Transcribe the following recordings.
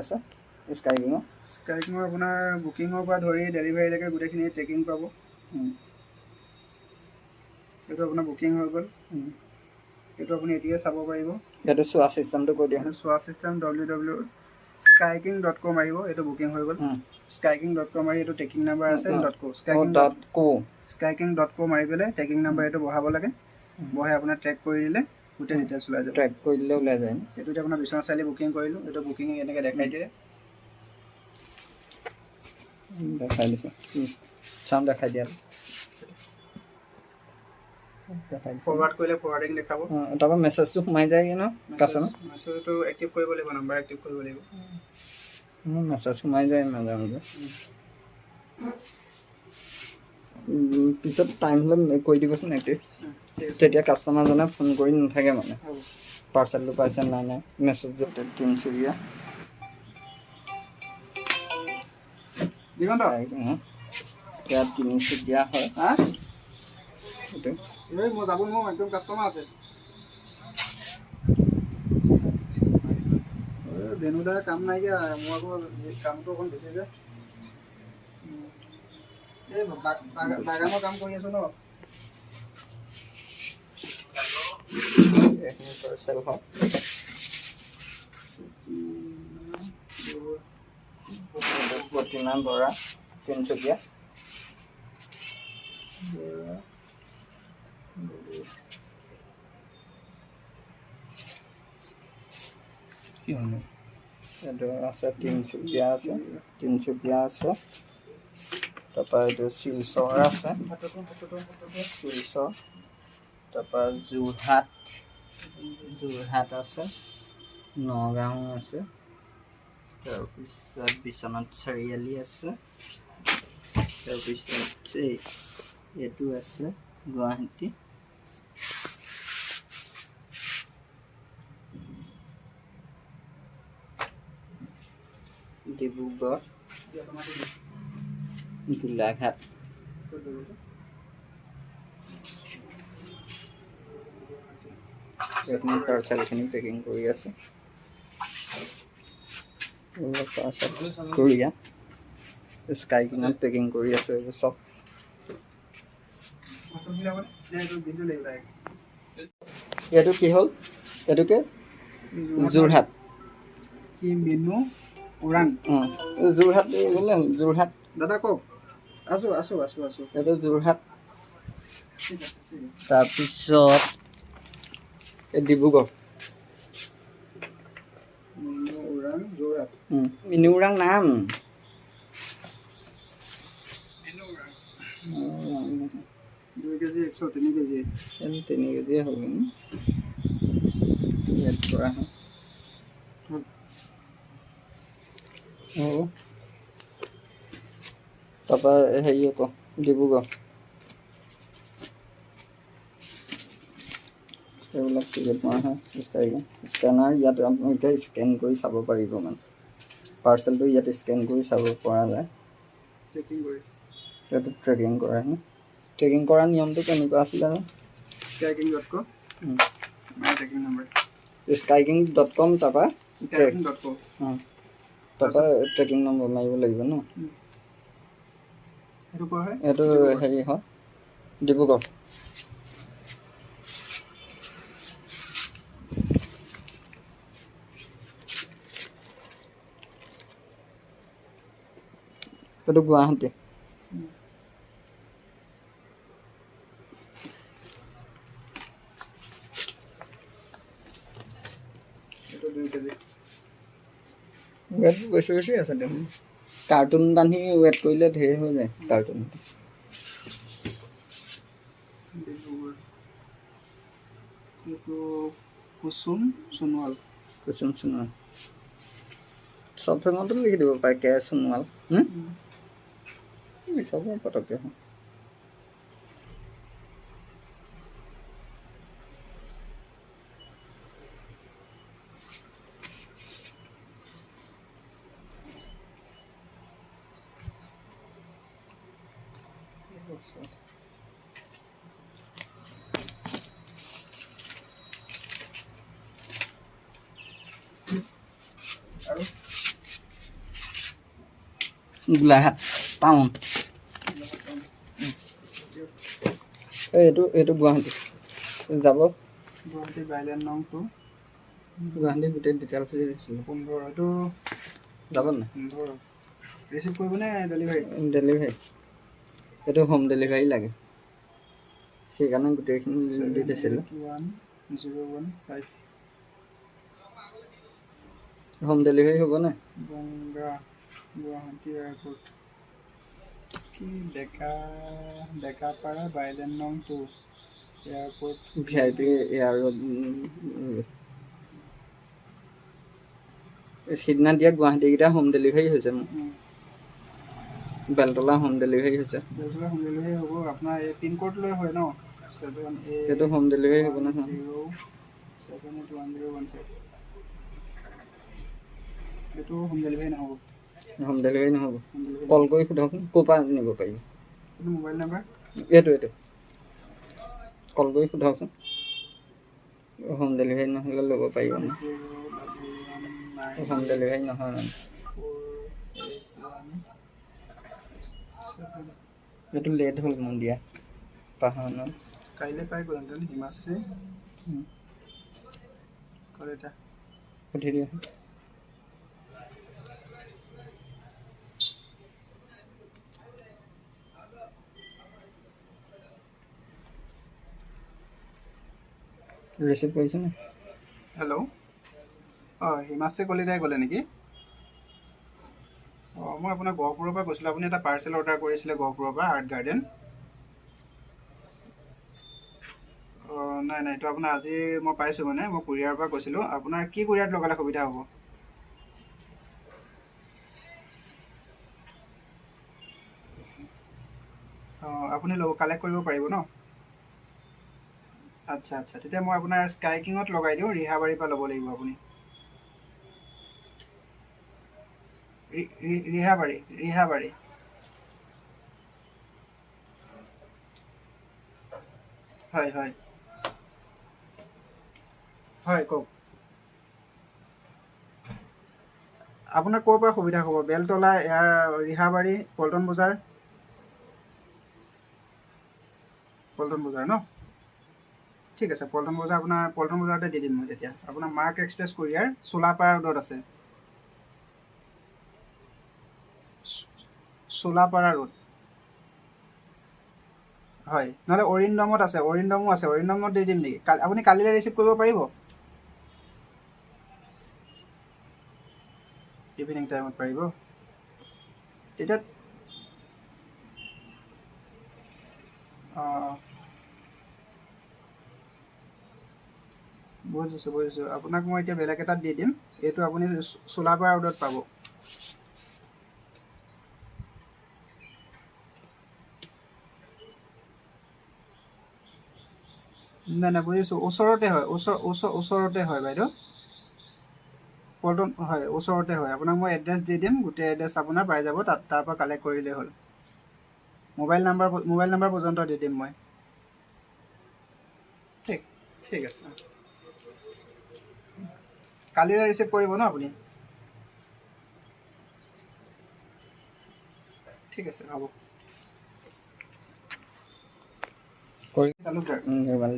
আছে স্কাইকিঙৰ আপোনাৰ বুকিঙৰ পৰা ধৰি ডেলিভাৰীলৈকে গোটেইখিনি ট্ৰেকিং পাব এইটো আপোনাৰ বুকিং হৈ গ'ল এইটো আপুনি এতিয়া চাব পাৰিব এইটো চোৱা চিষ্টেমটো কৈ দিয়া চোৱা চিষ্টেম www.skyking.co মাৰিব এইটো বুকিং হৈ গ'ল skyking.co মাৰি এইটো ট্ৰেকিং নাম্বাৰ আছে skyking.co মাৰি পেলাই ট্ৰেকিং নাম্বাৰ এইটো বহাব লাগে বহাই আপোনাৰ ট্ৰেক কৰি দিলে গোটেই ডিটেইলছ ওলাই যাব ট্ৰেক কৰি দিলে ওলাই যায় এইটো আপোনাৰ বিশ্বনাথ চাৰিআলি বুকিং কৰিলোঁ এইটো বুকিং এনেকৈ দেখাই দিয়ে দেখাই দিছোঁ চাম দেখাই দিয়া ফৰৱাৰ্ড কৰিলে ফৰৱাৰ্ডিং দেখাব তাৰপৰা মেছেজটো সোমাই যায় ন কাষ্টমাৰ মেছেজটো এক্টিভ কৰিব লাগিব নাম্বাৰ এক্টিভ কৰিব লাগিব মেছেজ সোমাই যায় মাজে মাজে পিছত টাইম হ'লে কৈ দিবচোন এক্টিভ তেতিয়া কাষ্টমাৰজনে ফোন কৰি নাথাকে মানে পাৰ্চেলটো পাইছে নাই নাই মেছেজ তিনিচুকীয়া ইয়াত তিনিচুকীয়া হয় মই যাব নোৱাৰোঁ একদম কাষ্টমাৰ আছে বেনুদাৰ কাম নাইকিয়া মোৰ আকৌ কামটো অকণ বেছি যে এই বাগানৰ কাম কৰি আছো ন প্ৰতিমা বৰা তিনিচুকীয়া এইটো আছে তিনিচুকীয়া আছে তাৰপৰা এইটো শিলচৰ আছে তাৰপৰা যোৰহাট আছে নগাঁও আছে তাৰপিছত বিশ্বনাথ চাৰিআলি আছে তাৰপিছত এইটো আছে গুৱাহাটী ডিব্ৰুগড় গোলাঘাট পাৰ্চেলখিনি পেকিং কৰি আছে কোৰিয়া স্কাইকিঙত পেকিং কৰি আছে এইবোৰ চব এইটো কি হ'ল এইটোকে যোৰহাট কি মেনু ওৰাং যোৰহাট দাদা কওক আছোঁ এইটো যোৰহাট তাৰপিছত এই ডিব্ৰুগড় মিনি ওৰাং নাম 2 কেজি 103 কেজি 3 কেজিয়ে হ'ল ইয়াত কৰা হয় তাৰপৰা হেৰি আকৌ ডিব্ৰুগড় এইবিলাক টিকেট মৰা হয় স্কেনাৰ ইয়াত আপোনালোকে স্কেন কৰি চাব পাৰিব মানে পাৰ্চেলটো ইয়াত স্কেন কৰি চাব পৰা যায় এইটো ট্ৰেকিং কৰা হয় ট্ৰেকিং কৰা নিয়মটো কেনেকুৱা আছিলে skyking.com তাৰপৰা ট্ৰেকিং নম্বৰ মাৰিব লাগিব ন এইটো হেৰি হয় ডিব্ৰুগড় এইটো গুৱাহাটী ৱেট বেছি আছে দেখোন কাৰ্টুন বান্ধি ৱেট কৰিলে ধেৰ হৈ যায় কাৰ্টুন কুসুম সোণোৱাল চব ফেমতো লিখি দিব পাৰে কে সোণোৱাল লিখাব পটককৈ হয় গোলাঘাট টাউন এইটো গুৱাহাটী যাব গুৱাহাটী বাইলেন নং 2 গুৱাহাটী গোটেই ডিটেইলছ দিছিলোঁ 15 এইটো যাব নাই 15 ৰিচিভ কৰিবনে ডেলিভাৰী এইটো হোম ডেলিভাৰী লাগে সেইকাৰণে গোটেইখিনি দি দিছিলোঁ 10115 হোম ডেলিভাৰী হ'ব নাই গংগা গুৱাহাটী এয়াৰপোৰ্ট কি ডেকাপাৰা বাইলেন নং 2 এয়াৰপোৰ্ট VIP এয়াৰ সিদিনা দিয়া গুৱাহাটীকেইটা হোম ডেলিভাৰী হৈছে মোৰ বেলতলা হোম ডেলিভাৰী হৈছে হোম ডেলিভাৰী হ'ব আপোনাৰ এই পিনক'ড লৈ হয় ন 7A সেইটো হোম ডেলিভাৰী হ'ব নহয় 0781015 এইটো হোম ডেলিভাৰী নহ'ব কল কৰি সোধকচোন ক'ৰ পৰা নিব পাৰিব এইটো মোবাইল নাম্বাৰ এইটো কল কৰি সোধকচোন হোম ডেলিভাৰী নহ'লে ল'ব পাৰিব নে হোম ডেলিভাৰী নহয় মানে এইটো লেট হ'ল মোৰ দিয়া পাহৰা কাইলৈ পাই গ'ল হিমাশ্ৰী কলেটা সুধি দিয়া ৰিচিভ কৰিছেনে হেল্ল' হিমাশ্ৰী কলিতাই ক'লে নেকি মই আপোনাৰ গহপুৰৰ পৰা কৈছিলোঁ আপুনি এটা পাৰ্চেল অৰ্ডাৰ কৰিছিলে গহপুৰৰ পৰা আৰ্ট গাৰ্ডেন নাই এইটো আপোনাৰ আজি মই পাইছোঁ মানে মই কুৰিয়াৰৰ পৰা কৈছিলোঁ আপোনাৰ কি কুৰিয়াৰত লগালে সুবিধা হ'ব আপুনি কালেক্ট কৰিব পাৰিব ন আচ্ছা তেতিয়া মই আপোনাৰ স্কাইকিঙত লগাই দিওঁ ৰিহাবাৰীৰ পৰা ল'ব লাগিব আপুনি ৰিহাবাৰী হয় কওক আপোনাৰ ক'ৰ পৰা সুবিধা হ'ব বেলতলা ৰিহাবাৰী পল্টন বজাৰ ন ঠিক আছে পল্টন বজাৰতে দি দিম মই তেতিয়া আপোনাৰ মাৰ্ক এক্সপ্ৰেছ কুৰিয়াৰ চোলাপাৰা ৰোডত আছে চোলাপাৰা ৰোড হয় নহ'লে অৰিন্দমত আছে অৰিন্দমত দি দিম নেকি আপুনি কালিলৈ ৰিচিভ কৰিব পাৰিব ইভিনিং টাইমত পাৰিব তেতিয়া বুজিছোঁ আপোনাক মই এতিয়া বেলেগ এটাত দি দিম এইটো আপুনি চোলাপাৰা ৰোডত পাব নাই বুজিছোঁ ওচৰতে হয় বাইদেউ পল্টন হয় ওচৰতে হয় আপোনাক মই এড্ৰেছ দি দিম গোটেই এড্ৰেছ আপোনাৰ পাই যাব তাৰ পৰা কালেক্ট কৰিলেই হ'ল মোবাইল নাম্বাৰ পৰ্যন্ত দি দিম মই ঠিক আছে কালিলৈ ৰিচিভ কৰিব ন আপুনি ঠিক আছে হ'ব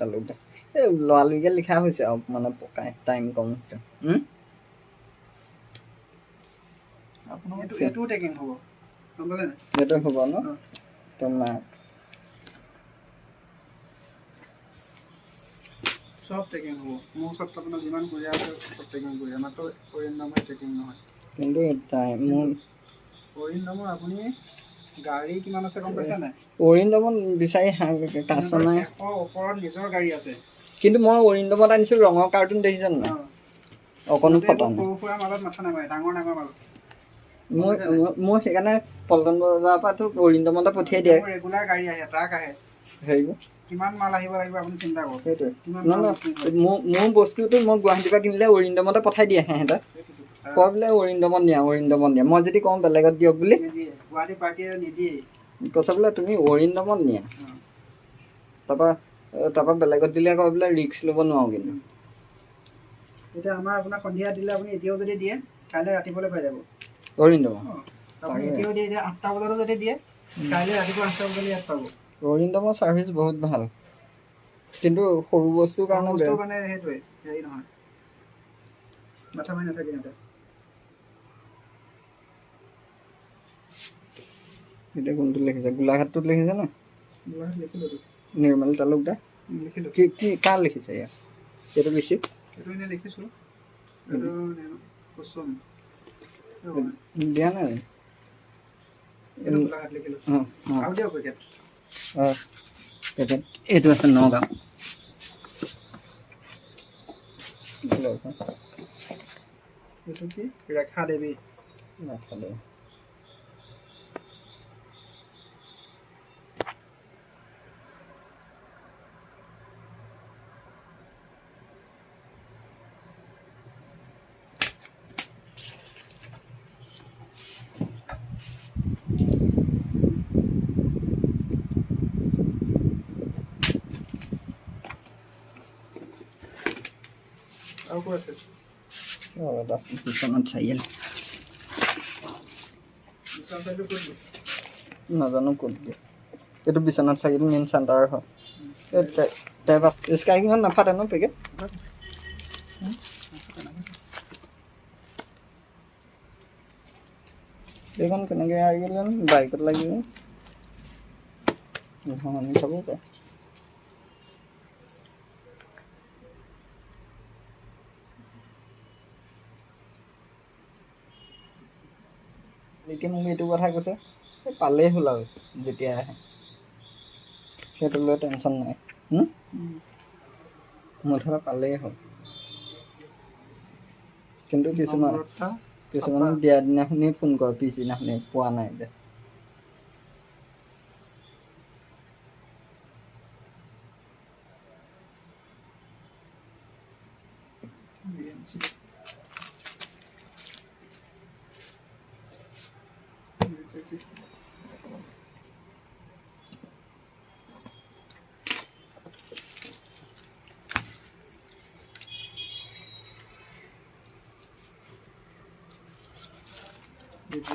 তালুকদাৰ এই লৰালৰিকে লিখা হৈছে আৰু মানে পকাই টাইম কম হৈছে এইটোও টেকিং হ'ব এইটো হ'ব ন তোমাৰ সব টেকিং হ'ব মোৰ ওচৰত আপোনাৰ যিমান কুৰিয়াৰ আছে সব টেকিং কুৰিয়াৰ মাত্ৰ অৰিন্দমৰ টেকিং নহয় কিন্তু মোৰ অৰিন্দমৰ আপুনি গাড়ী কিমান আছে গম পাইছে নাই অৰিন্দমত বিচাৰি কাষ্টমাৰ ওপৰত নিজৰ গাড়ী আছে কিন্তু মই অৰিন্দমত আনিছোঁ ৰঙৰ কাৰ্টুন দেখিছে নাই অকণো ফটা নাই সৰু সুৰা মালত মাথা নামাৰে ডাঙৰ মালত মই সেইকাৰণে পল্টন বজাৰৰ পৰা অৰিন্দমতে পঠিয়াই দিয়ে ৰেগুলাৰ গাড়ী আহে ট্ৰাক আহে হেৰি কিমান মাল আহিব লাগিব আপুনি চিন্তা কৰক সেইটোৱে মোৰ বস্তুটো মই গুৱাহাটীৰ পৰা কিনিলে অৰিন্দমতে পঠাই দিয়ে সিহঁতে কয় বোলে অৰিন্দমত নিয়া মই যদি কওঁ বেলেগত দিয়ক বুলি গুৱাহাটী পাৰ্টিয়ে নিদিয়ে কৈছে বোলে তুমি অৰিন্দমত নিয়া তাৰপৰা বেলেগত দিলে কয় বোলে ৰিস্ক ল'ব নোৱাৰো কিন্তু এতিয়া আমাৰ আপোনাক সন্ধিয়া দিলে আপুনি এতিয়াও যদি দিয়ে কাইলৈ ৰাতিপুৱালৈ পাই যাব অৰিন্দম আপুনি এতিয়াও দিয়ে, এতিয়া 8টা বজাতো যদি দিয়ে কাইলৈ ৰাতিপুৱা 8টা বজালৈ ইয়াত পাব। অৰিন্দমৰ ছাৰ্ভিচ বহুত ভাল, কিন্তু সৰু বস্তুৰ কাৰণে বস্তু বেয়া। মানে সেইটোৱে হেৰি নহয়, মাথা মাৰি নাথাকে সিহঁতে। এতিয়া কোনটো লিখিছে? গোলাঘাটটোত লিখিছে ন? গোলাঘাট লিখিলোঁ নিৰ্মল তালুকদাৰ লিখিলোঁ। কি কাৰ লিখিছে ইয়াত? এইটো বেছি এইটো এনেই লিখিছোঁ, এইটো কুচুম দিয়া নাই। এইটো গোলাঘাট লিখিলোঁ। আৰু দিয়ক পেকেট। পেকেট এইটো আছে নগাঁও। এইটো কি? ৰেখা দেৱী। আৰু ক'ত আছে? বিশ্বনাথ চাৰিআলি। বিশ্বনাথ ক'ত দিয়ে? নাজানো ক'ত দিয়ে। এইটো বিশ্বনাথ চাৰিআলি মেইন চেণ্টাৰ হয়। স্কাইকিঙত নাফাটে ন পেকেট? এইখন কেনেকৈ আহি গ'ল জানো? বাইকত লাগিব আমি চাব পাৰে। লিখি মোক এইটো কথা কৈছে, পালেই হ'ল আৰু যেতিয়া আহে সেইটো লৈ টেনশ্যন নাই। মুঠতে পালেই হ'ল। কিন্তু কিছুমানে দিয়া দিনাখনেই ফোন কৰে, পিছদিনাখনি পোৱা নাই যে।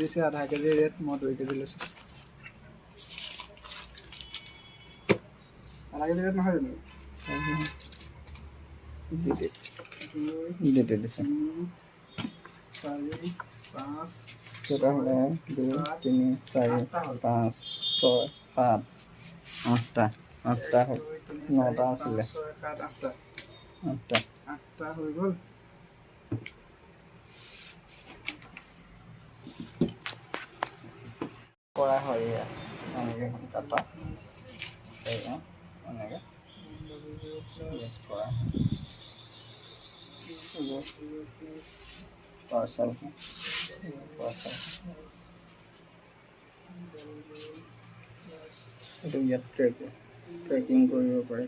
দিছে আধা কেজি ৰেট, মই 2 কেজি লৈছোঁ। আধা কেজি ৰেট নহয় জানো? 2, 3, 4, 5, 2, 3, 4, 5, 6, 7, 8টা 8টা হ'ল। 9টা আছিলে। 8টা হৈ গ'ল। কৰা হয় এয়া এনেকৈ কাটা এনেকৈ কৰা পাৰ্চেল এইটো ইয়াত ট্ৰেকিং কৰিব পাৰে।